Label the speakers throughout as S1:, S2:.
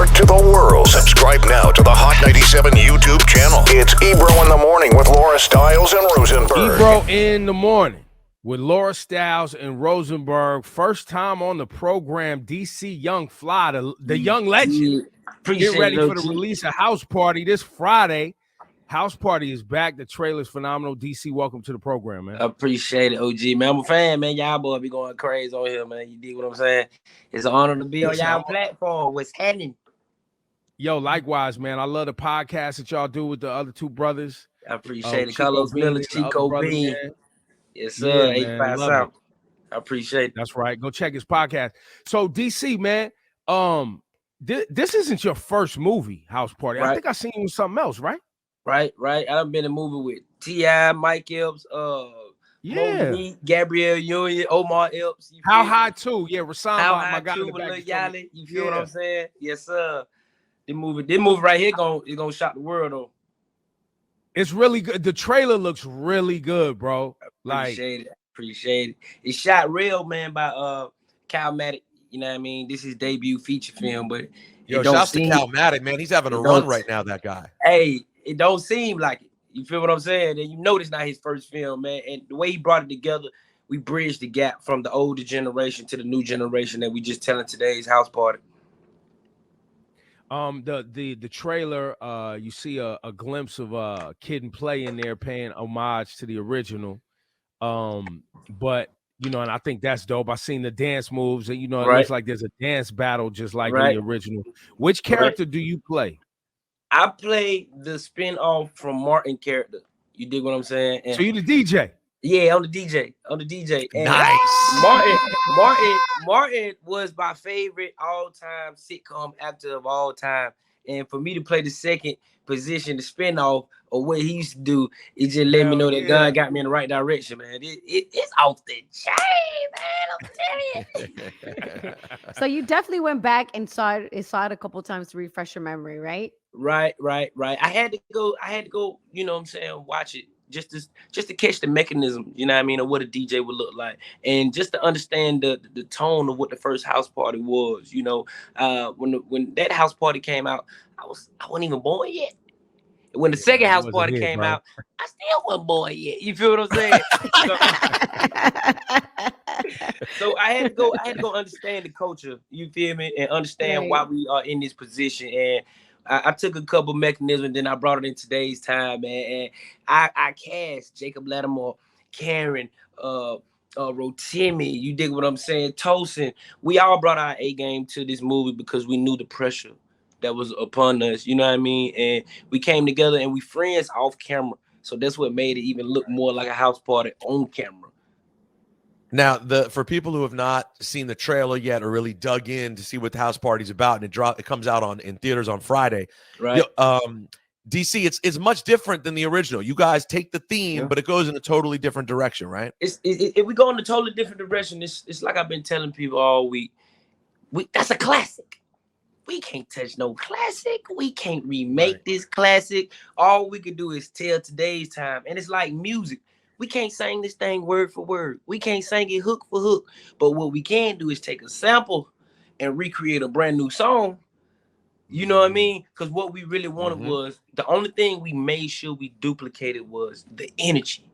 S1: network to the world. Subscribe now to the Hot 97 YouTube channel. It's Ebro in the Morning with Laura Stiles and Rosenberg.
S2: Ebro in the Morning with Laura Stiles and Rosenberg. First time on the program, DC Young Fly, the young legend. Get ready for the release of House Party this Friday. House Party is back. The trailer's phenomenal. DC, welcome to the program, man.
S3: I appreciate it, OG, man. I'm a fan, man. Y'all boy be going crazy on here, man. You dig what I'm saying? It's an honor to be on y'all platform. What's happening?
S2: Yo, likewise, man. I love the podcast that y'all do with the other two brothers.
S3: I appreciate it. Carlos Miller, Chico Bean. Yes, sir.
S2: Yeah,
S3: 85 South. I appreciate it.
S2: That's right. Go check his podcast. So, DC, man, this isn't your first movie, House Party. Right. I think I seen you in something else, right?
S3: Right. I've been in a movie with T.I., Mike Epps, Monique, Gabrielle Union, Omar Epps.
S2: How High Too? Yeah, Rasan,
S3: my guy in the back. You feel what I'm saying? Yes, sir. This movie right here gonna shock the world, though.
S2: It's really good. The trailer looks really good, bro.
S3: Appreciate it. It's shot real, man, by Cal Matic. You know what I mean? This is his debut feature film, but
S4: shouts to Cal Matic, man. He's having a run right now, that guy.
S3: Hey, it don't seem like it. You feel what I'm saying? And you know it's not his first film, man. And the way he brought it together, we bridged the gap from the older generation to the new generation that we just telling today's House Party.
S2: The trailer, you see a glimpse of Kid and Play in there paying homage to the original. But you know, and I think that's dope. I seen the dance moves, and you know, it looks like there's a dance battle just like in the original. Which character do you play?
S3: I play the spin-off from Martin character. You dig what I'm saying? And
S2: so you the DJ?
S3: Yeah, I'm the DJ. And
S4: nice.
S3: Martin was my favorite all-time sitcom actor of all time. And for me to play the second position, the spin-off of what he used to do, it just let me know that God got me in the right direction, man. It's off the chain, man. I'm telling you.
S5: So you definitely went back and saw it a couple times to refresh your memory, right?
S3: Right. I had to go, you know what I'm saying, watch it just to catch the mechanism, you know what I mean, of what a DJ would look like. And just to understand the tone of what the first House Party was, you know. When that House Party came out, I wasn't even born yet. When the second House Party came out, I still wasn't born yet. You feel what I'm saying? So I had to go understand the culture, you feel me, and understand why we are in this position. And I took a couple mechanisms, then I brought it in today's time, man. And I cast Jacob Latimore, Karen, Rotimi, you dig what I'm saying? Tosin. We all brought our A game to this movie because we knew the pressure that was upon us, you know what I mean? And we came together and we friends off camera. So that's what made it even look more like a house party on camera.
S4: Now, for people who have not seen the trailer yet or really dug in to see what the House Party's about, and it comes out in theaters on Friday.
S3: Right.
S4: DC, it's much different than the original. You guys take the theme, but it goes in a totally different direction, right?
S3: If we go in a totally different direction, it's like I've been telling people all week. That's a classic. We can't touch no classic. We can't remake this classic. All we can do is tell today's time. And it's like music. We can't sing this thing word for word. We can't sing it hook for hook. But what we can do is take a sample and recreate a brand new song. You know what I mean? Because what we really wanted was, the only thing we made sure we duplicated was the energy.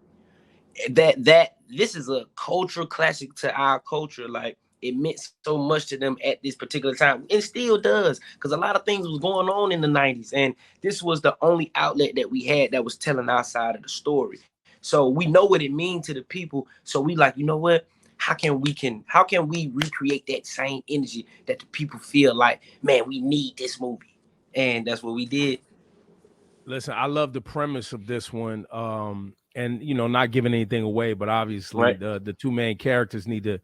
S3: That this is a cultural classic to our culture. Like, it meant so much to them at this particular time. It still does, because a lot of things was going on in the 90s. And this was the only outlet that we had that was telling our side of the story. So we know what it means to the people. So we like, you know what? How can we recreate that same energy that the people feel like, man, we need this movie? And that's what we did.
S2: Listen, I love the premise of this one. And you know, not giving anything away, but obviously the two main characters need to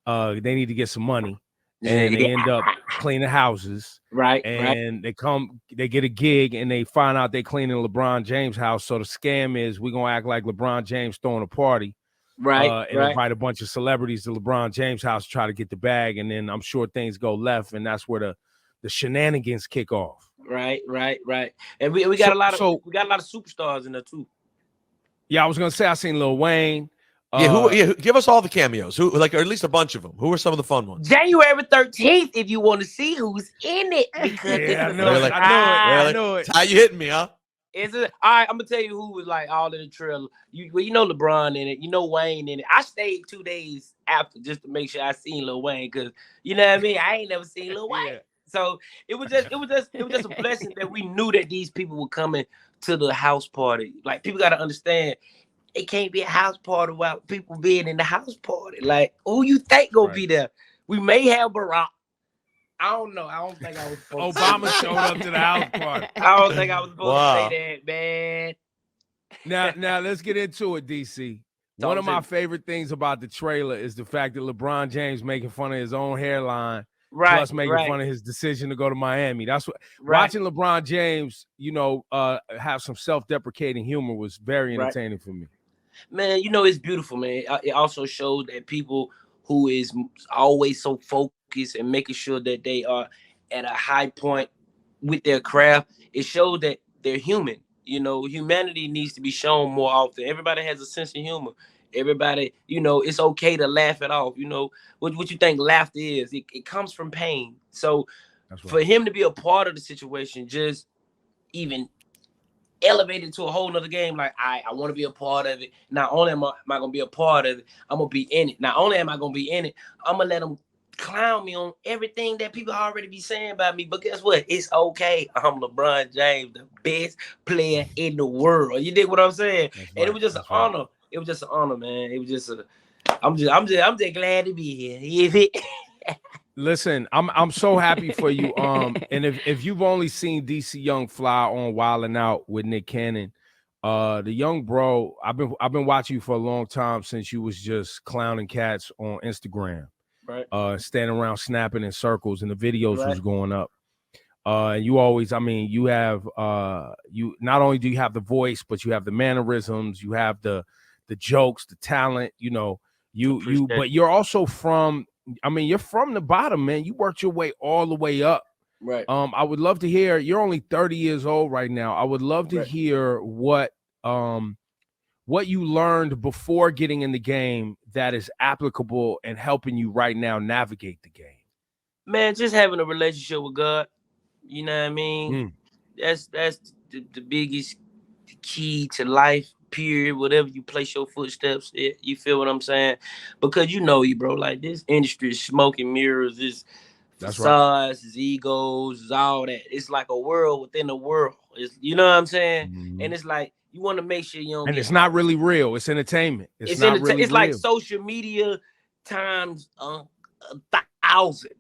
S2: get some money. And they end up cleaning houses. And they get a gig and they find out they cleaning LeBron James' house. So the scam is, we're gonna act like LeBron James throwing a party. And invite a bunch of celebrities to LeBron James' house to try to get the bag. And then I'm sure things go left, and that's where the shenanigans kick off.
S3: Right. And we got a lot of superstars in there too.
S2: Yeah, I was gonna say I seen Lil Wayne.
S4: Give us all the cameos. Who, like, or at least a bunch of them. Who are some of the fun ones?
S3: January 13th, if you want to see who's in it, because
S2: I know it.
S4: It's how you hitting me, huh?
S3: All right, I'm gonna tell you who was like all in the trailer. You know LeBron in it, you know Wayne in it. I stayed 2 days after just to make sure I seen Lil Wayne, because you know what I mean. I ain't never seen Lil Wayne, so it was just a blessing that we knew that these people were coming to the house party. Like, people got to understand, it can't be a house party without people being in the house party. Like, who you think gonna be there? We may have Barack. I don't know. I don't think I was supposed
S2: Obama showed up to the house party.
S3: I don't think I was supposed to say that, man.
S2: Now let's get into it, DC. One of my favorite things about the trailer is the fact that LeBron James making fun of his own hairline, plus making fun of his decision to go to Miami. That's what watching LeBron James, have some self-deprecating humor was very entertaining for me.
S3: Man, it's beautiful, man. It also showed that people who is always so focused and making sure that they are at a high point with their craft, it shows that they're human. Humanity needs to be shown more often. Everybody has a sense of humor. Everybody, it's okay to laugh it off. What you think laughter is? It comes from pain. So for him to be a part of the situation, just even elevated to a whole nother game. Like, I want to be a part of it. Not only am I going to be a part of it, I'm going to be in it. Not only am I going to be in it, I'm going to let them clown me on everything that people already be saying about me. But guess what? It's okay. I'm LeBron James, the best player in the world. You dig what I'm saying? And it was just an honor. It was just an honor, man. It was just I'm just glad to be here. You
S2: Listen, I'm so happy for you. And if you've only seen DC Young fly on Wildin Out with Nick Cannon, the young bro, I've been watching you for a long time, since you was just clowning cats on Instagram, standing around snapping in circles, and the videos was going up. And you always, you have you not only do you have the voice, but you have the mannerisms, you have the jokes, the talent. But you're also from. You're from the bottom, man. You worked your way all the way up.
S3: Right.
S2: I would love to hear. You're only 30 years old right now. I would love to hear what you learned before getting in the game that is applicable and helping you right now navigate the game.
S3: Man, just having a relationship with God. You know what I mean? That's the biggest key to life. Period. Whatever you place your footsteps in, you feel what I'm saying? Because bro, like, this industry is smoke and mirrors, it's facades, it's egos, it's all that. It's like a world within a world. It's, you know what I'm saying? And it's like, you want to make sure you don't.
S2: And it's not really real. It's entertainment. It's not really
S3: It's
S2: real.
S3: like social media times 1,000.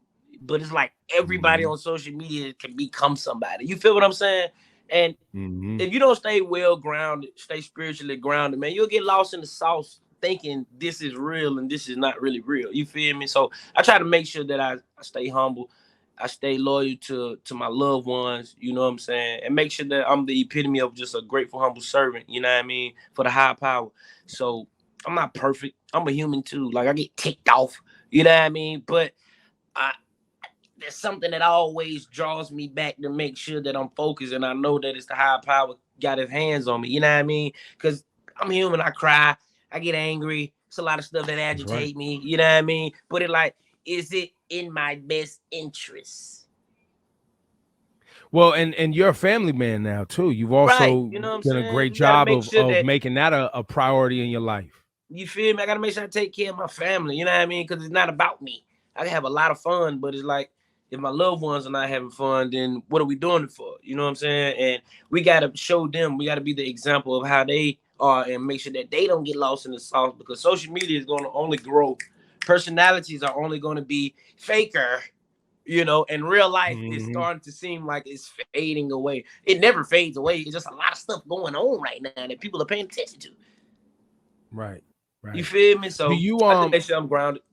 S3: But it's like everybody on social media can become somebody. You feel what I'm saying? And if you don't stay well grounded, stay spiritually grounded, man, you'll get lost in the sauce thinking this is real and this is not really real. You feel me? So I try to make sure that I stay humble. I stay loyal to my loved ones, you know what I'm saying? And make sure that I'm the epitome of just a grateful, humble servant, you know what I mean? For the higher power. So I'm not perfect. I'm a human too. Like, I get ticked off, you know what I mean? But there's something that always draws me back to make sure that I'm focused, and I know that it's the higher power got his hands on me. You know what I mean? Because I'm human. I cry. I get angry. It's a lot of stuff that agitate me. You know what I mean? But is it in my best interest?
S2: Well, and you're a family man now too. You've also done a great job of making that a priority in your life.
S3: You feel me? I got to make sure I take care of my family. You know what I mean? Because it's not about me. I can have a lot of fun, but it's like, if my loved ones are not having fun, then what are we doing it for? You know what I'm saying? And we got to show them, we got to be the example of how they are and make sure that they don't get lost in the sauce, because social media is going to only grow. Personalities are only going to be faker, and real life is starting to seem like it's fading away. It never fades away. It's just a lot of stuff going on right now that people are paying attention to.
S2: Right.
S3: You feel me? So I make sure I'm grounded.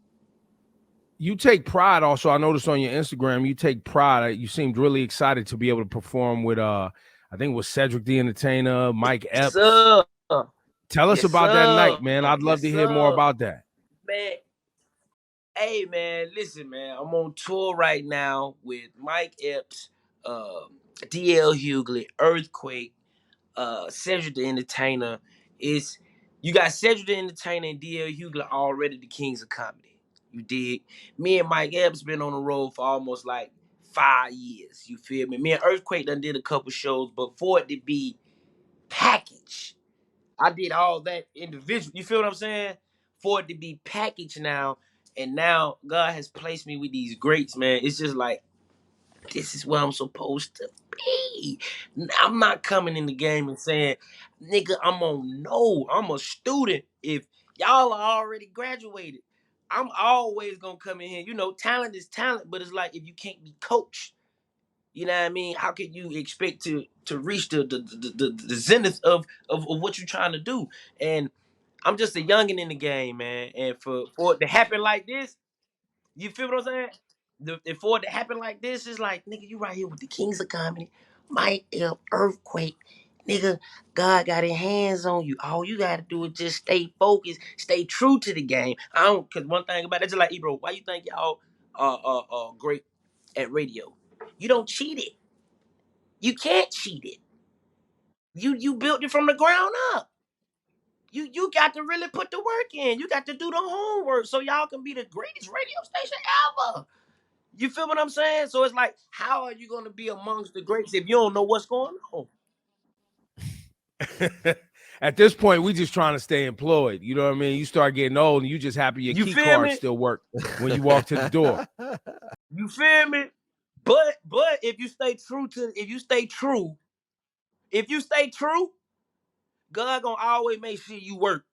S2: You take pride also. I noticed on your Instagram, you take pride. You seemed really excited to be able to perform with, I think it was Cedric the Entertainer, Mike Epps. Tell us about that night, man. I'd love to hear more about that.
S3: Man, hey, man, listen, man. I'm on tour right now with Mike Epps, DL Hughley, Earthquake, Cedric the Entertainer. It's You got Cedric the Entertainer and DL Hughley already the kings of comedy. You dig? Me and Mike Epps been on the road for almost like 5 years. You feel me? Me and Earthquake done did a couple shows, but for it to be packaged, I did all that individual. You feel what I'm saying? For it to be packaged now, and now God has placed me with these greats, man. It's just like, this is where I'm supposed to be. I'm not coming in the game and saying, nigga, I'm a student. If y'all are already graduated, I'm always gonna come in here. You know, talent is talent, but it's like if you can't be coached, you know what I mean? How can you expect to reach the zenith of what you're trying to do? And I'm just a youngin' in the game, man. And for it to happen like this, you feel what I'm saying? For it to happen like this, it's like, nigga, you right here with the kings of comedy, Mike L, Earthquake. Nigga, God got his hands on you. All you gotta do is just stay focused, stay true to the game. Cause one thing about it, just like Ebro, why you think y'all are great at radio? You don't cheat it. You can't cheat it. You built it from the ground up. You got to really put the work in. You got to do the homework so y'all can be the greatest radio station ever. You feel what I'm saying? So it's like, how are you going to be amongst the greats if you don't know what's going on?
S2: At this point, we just trying to stay employed. You know what I mean? You start getting old and you just happy your key card still work when you walk to the door.
S3: You feel me? But if you stay true, God gonna always make sure you work.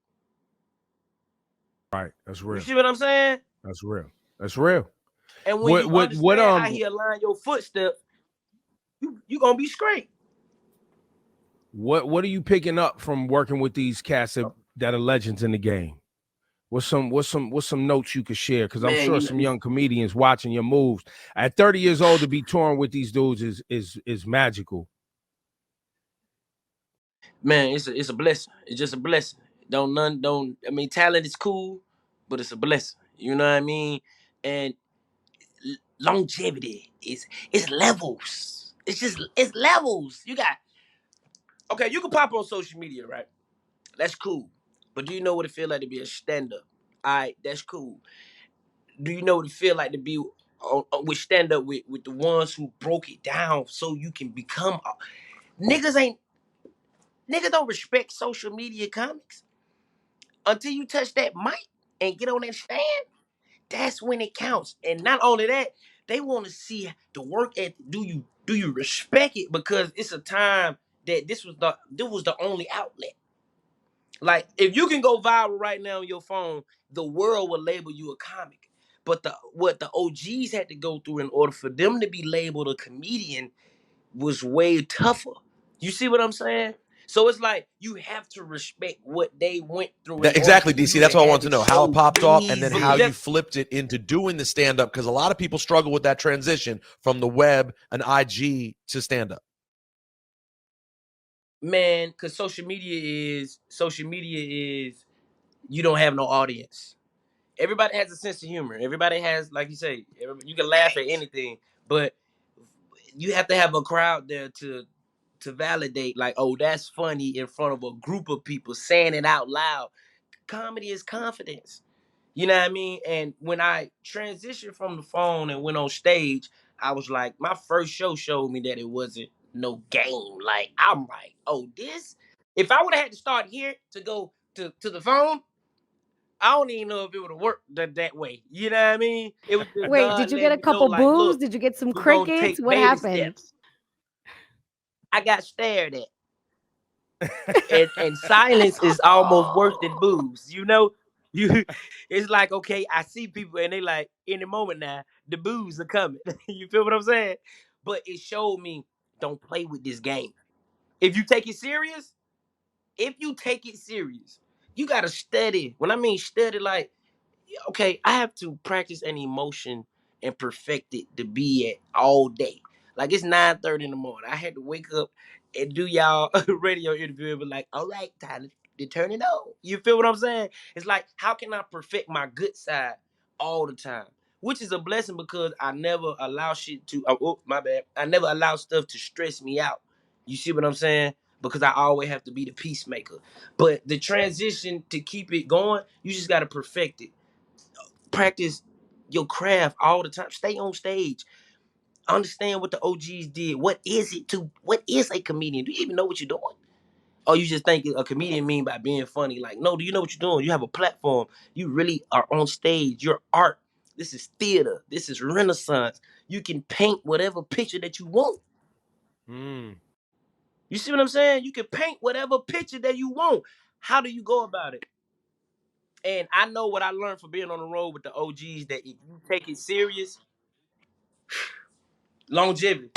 S2: Right. That's real.
S3: You see what I'm saying?
S2: That's real. That's real.
S3: And when you understand how he align your footsteps, you gonna be straight.
S2: What are you picking up from working with these cats that are legends in the game? What's some notes you could share? Because I'm sure some young comedians watching your moves at 30 years old to be touring with these dudes is magical.
S3: Man, it's a blessing. It's just a blessing. I mean, talent is cool, but it's a blessing. You know what I mean? And longevity it's levels. It's levels. You can pop on social media, right? That's cool. But do you know what it feel like to be a stand-up? All right, that's cool. Do you know what it feel like to be with stand-up with the ones who broke it down so you can become niggas don't respect social media comics until you touch that mic and get on that stand. That's when it counts. And not only that, they want to see the work ethic. Do you respect it? Because it's a time that this was the only outlet. Like, if you can go viral right now on your phone, the world will label you a comic. But what the OGs had to go through in order for them to be labeled a comedian was way tougher. You see what I'm saying? So it's like you have to respect what they went through.
S4: Exactly, DC. That's what I want to know. How it popped off and then how you flipped it into doing the stand-up, because a lot of people struggle with that transition from the web and IG to stand-up.
S3: Man, because social media is you don't have no audience. Everybody has a sense of humor. Everybody has, like you say, you can laugh at anything, but you have to have a crowd there to validate, like, oh, that's funny in front of a group of people saying it out loud. Comedy is confidence. You know what I mean? And when I transitioned from the phone and went on stage, I was like, my first show showed me that it wasn't no game. Like, I'm like, oh, this? If I would have had to start here to go to the phone, I don't even know if it would have worked that way. You know what I mean? It was just
S5: Wait, did you get a couple boos? Did you get some crickets? What happened?
S3: Steps. I got stared at. and silence is almost worse than boos. You know? It's like, okay, I see people and they like, in the moment now, the boos are coming. You feel what I'm saying? But it showed me, don't play with this game. If you take it serious, you gotta study. When I mean study, like, okay, I have to practice an emotion and perfect it to be at all day. Like, it's 9:30 in the morning. I had to wake up and do y'all radio interview and be like, all right, time to turn it on. You feel what I'm saying? It's like, how can I perfect my good side all the time? Which is a blessing because I never allow shit to, oh, my bad. I never allow stuff to stress me out. You see what I'm saying? because I always have to be the peacemaker. But the transition to keep it going, you just got to perfect it. Practice your craft all the time. Stay on stage. Understand what the OGs did. What is a comedian? Do you even know what you're doing? Or you just think a comedian mean by being funny? Like, no, do you know what you're doing? You have a platform. You really are on stage. Your art. This is theater. This is Renaissance. You can paint whatever picture that you want. You see what I'm saying? You can paint whatever picture that you want. How do you go about it? And I know what I learned from being on the road with the OGs, that if you take it serious, longevity.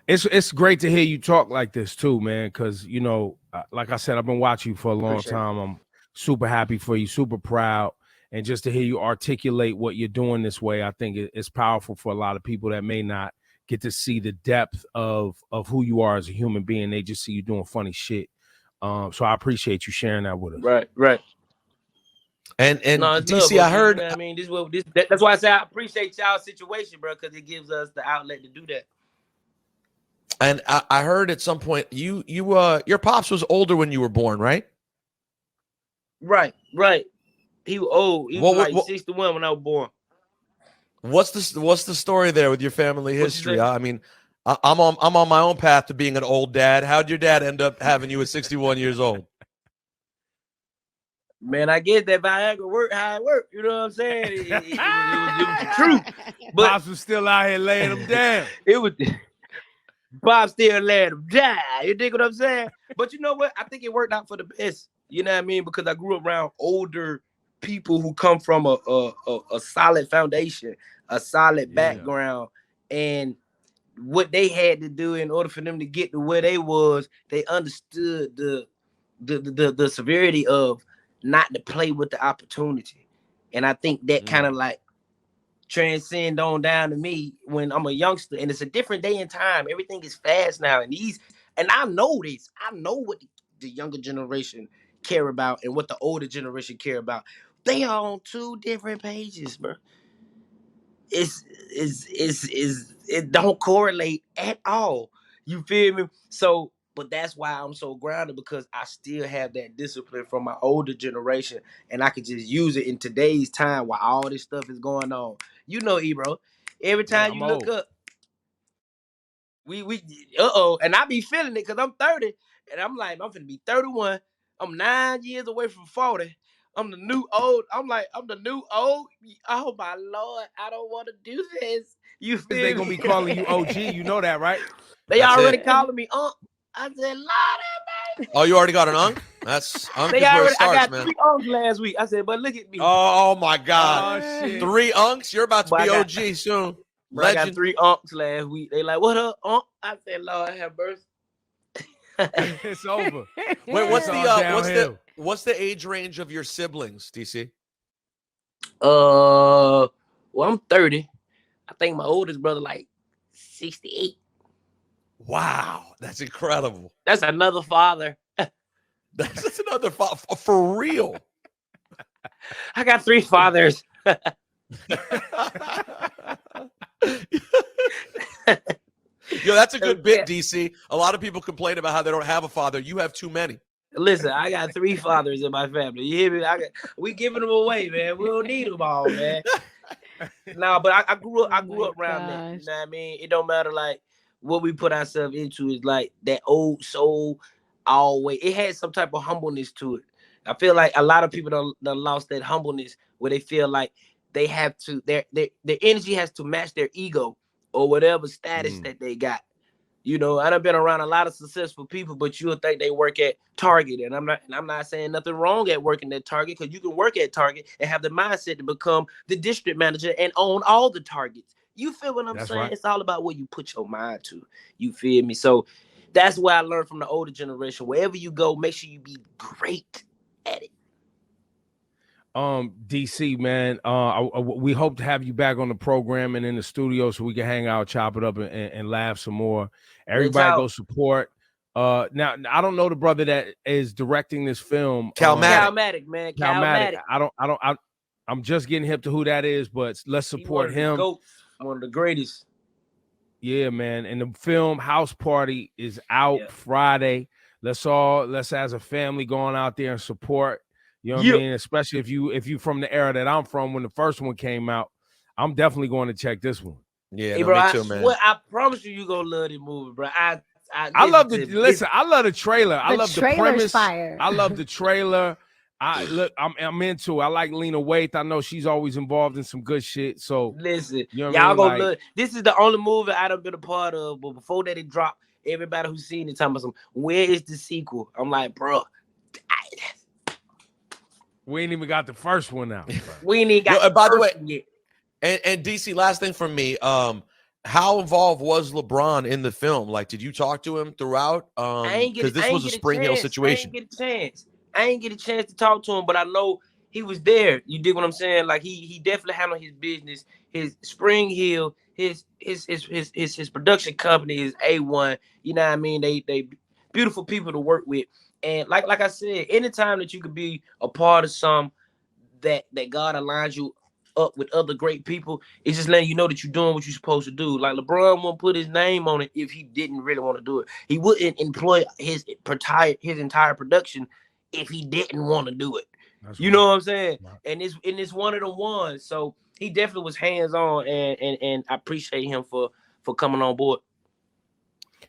S2: It's great to hear you talk like this too, man, because you know, like I said, I've been watching you for a long time. I'm super happy for you, super proud, and just to hear you articulate what you're doing this way, I think it's powerful for a lot of people that may not get to see the depth of who you are as a human being. They just see you doing funny shit. So I appreciate you sharing that with us.
S3: Right.
S4: And
S3: no,
S4: DC,
S3: love,
S4: I heard.
S3: You know what I mean, that's why I say I appreciate y'all's situation, bro, because it gives us the outlet to do that.
S4: And I heard at some point your pops was older when you were born, right?
S3: Right. He was old. He was like 61 when I was born.
S4: What's the story there with your family history? I mean, I'm on my own path to being an old dad. How'd your dad end up having you at 61 years old?
S3: Man, I get that Viagra work how it worked. You know what I'm saying? It was the truth. But
S2: Pops was still out here laying them down.
S3: It was Bob still let him die. You dig what I'm saying? But you know what? I think it worked out for the best. You know what I mean? Because I grew up around older people who come from a solid foundation, a solid background, and what they had to do in order for them to get to where they was, they understood the severity of not to play with the opportunity. And I think that kind of like transcend on down to me when I'm a youngster, and it's a different day and time. Everything is fast now, and I know this. I know what the younger generation care about and what the older generation care about. They are on two different pages, bro. It don't correlate at all. You feel me? So, but that's why I'm so grounded, because I still have that discipline from my older generation, and I can just use it in today's time while all this stuff is going on. You know, Ebro, every time you look up, and I be feeling it because I'm 30, and I'm like, I'm finna be 31. I'm 9 years away from 40. I'm the new old. I'm the new old. Oh my Lord, I don't want to do this. You feel
S2: They gonna be calling you OG. You know that, right?
S3: They already calling me Unc. I said, Lord,
S4: oh, you already got an Unc? That's Unc is where it starts,
S3: I got
S4: man.
S3: 3 Uncs last week. I said, but look at me.
S4: Oh my God.
S2: Oh, shit.
S4: 3 Uncs? You're about to be OG soon.
S3: I got 3 Uncs last week. They like, what up, Unc? I said, Lord have mercy.
S2: It's over.
S4: Wait, what's the age range of your siblings, DC?
S3: Well, I'm 30. I think my oldest brother like 68.
S4: Wow, that's incredible.
S3: That's another father.
S4: That's another father for real.
S3: I got 3 fathers.
S4: Yo, that's a good bit, DC. A lot of people complain about how they don't have a father. You have too many.
S3: Listen, I got 3 fathers in my family. You hear me? We giving them away, man. We don't need them all, man. But I grew up around that. You know what I mean? It don't matter like what we put ourselves into is like that old soul always. It had some type of humbleness to it. I feel like a lot of people done lost that humbleness where they feel like they have to, their energy has to match their ego or whatever status that they got. You know, I done been around a lot of successful people, but you'll think they work at Target. And I'm not saying nothing wrong at working at Target, because you can work at Target and have the mindset to become the district manager and own all the Targets. You feel what I'm saying? Right. It's all about what you put your mind to. You feel me? So that's what I learned from the older generation. Wherever you go, make sure you be great at it.
S2: DC, man, we hope to have you back on the program and in the studio so we can hang out, chop it up, and laugh some more. Everybody go support. Now I don't know the brother that is directing this film.
S3: Calmatic, man. Calmatic.
S2: I'm just getting hip to who that is, but let's support him.
S3: One of the greatest.
S2: Yeah, man. And the film House Party is out Friday. Let's as a family going out there and support. You know what I mean? Especially if you from the era that I'm from when the first one came out. I'm definitely going to check this one.
S4: Yeah,
S3: hey,
S4: no,
S3: bro,
S4: me too, man.
S3: I promise you gonna love this movie, bro. I
S2: love I love the trailer. I love the premise.
S5: Fire.
S2: I love the trailer. I'm into it. I like Lena Waithe. I know she's always involved in some good shit. So
S3: listen,
S2: you know
S3: y'all gonna look. This is the only movie I done been a part of, but before that it dropped, everybody who's seen it talking about some, where is the sequel? I'm like, bro,
S2: we ain't even got the first one out.
S3: We ain't even got
S4: by the way,
S3: yet.
S4: And DC, last thing from me, how involved was LeBron in the film? Like, did you talk to him throughout? Because this was a Spring Hill situation.
S3: I ain't get a chance to talk to him, but I know he was there. You dig what I'm saying? Like he definitely handled his business. His Spring Hill, his production company is A1. You know what I mean? They beautiful people to work with. And like I said, anytime that you could be a part of some that God aligns you up with other great people, it's just letting you know that you're doing what you're supposed to do. Like LeBron won't put his name on it if he didn't really want to do it. He wouldn't employ his entire production if he didn't want to do it. You know what I'm saying? Right. And it's one of the ones. So he definitely was hands-on, and I appreciate him for coming on board.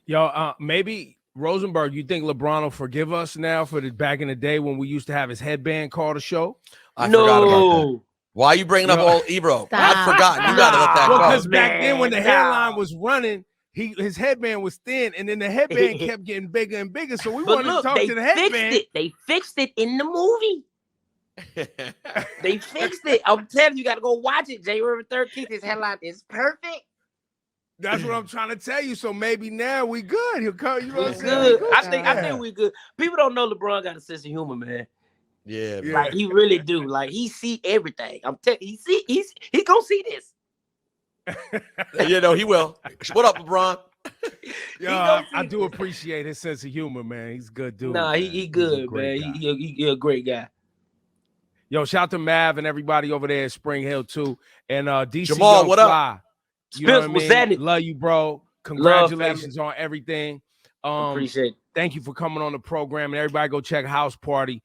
S2: Yo, maybe Rosenberg, you think LeBron will forgive us now for the back in the day when we used to have his headband call the show?
S4: I forgot about that. Why are you bringing up old Ebro? I'd forgotten. You got to let that go.
S2: Because back then when the hairline was running, his headband was thin, and then the headband kept getting bigger and bigger. So we wanted to talk to the headband.
S3: They fixed it in the movie. They fixed it. I'm telling you, you got to go watch it. January 13th, his headline is perfect.
S2: That's what I'm trying to tell you. So maybe now we good. He'll come. You know what I'm
S3: saying?
S2: Good.
S3: I think we good. People don't know LeBron got a sense of humor, man.
S4: Yeah,
S3: like he really do. Like he see everything. I'm telling you, he gonna see this.
S4: You know he will. What up, LeBron?
S2: Yo, I do appreciate his sense of humor, man. He's a good dude.
S3: Nah, he good, man. He a great guy.
S2: Yo, shout out to Mav and everybody over there at Spring Hill too, and DC
S4: Jamal,
S2: Young
S4: what
S2: Fly.
S4: up?
S2: You know what I mean? Love you, bro. Congratulations on everything.
S3: Appreciate it.
S2: Thank you for coming on the program, and everybody go check House Party.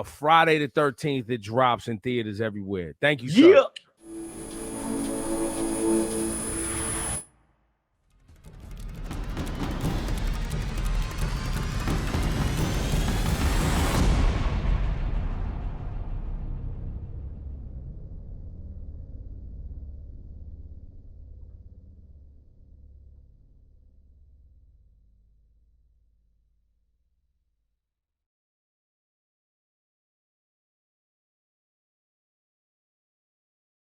S2: Friday the 13th, it drops in theaters everywhere. Thank you, sir.
S3: Yeah.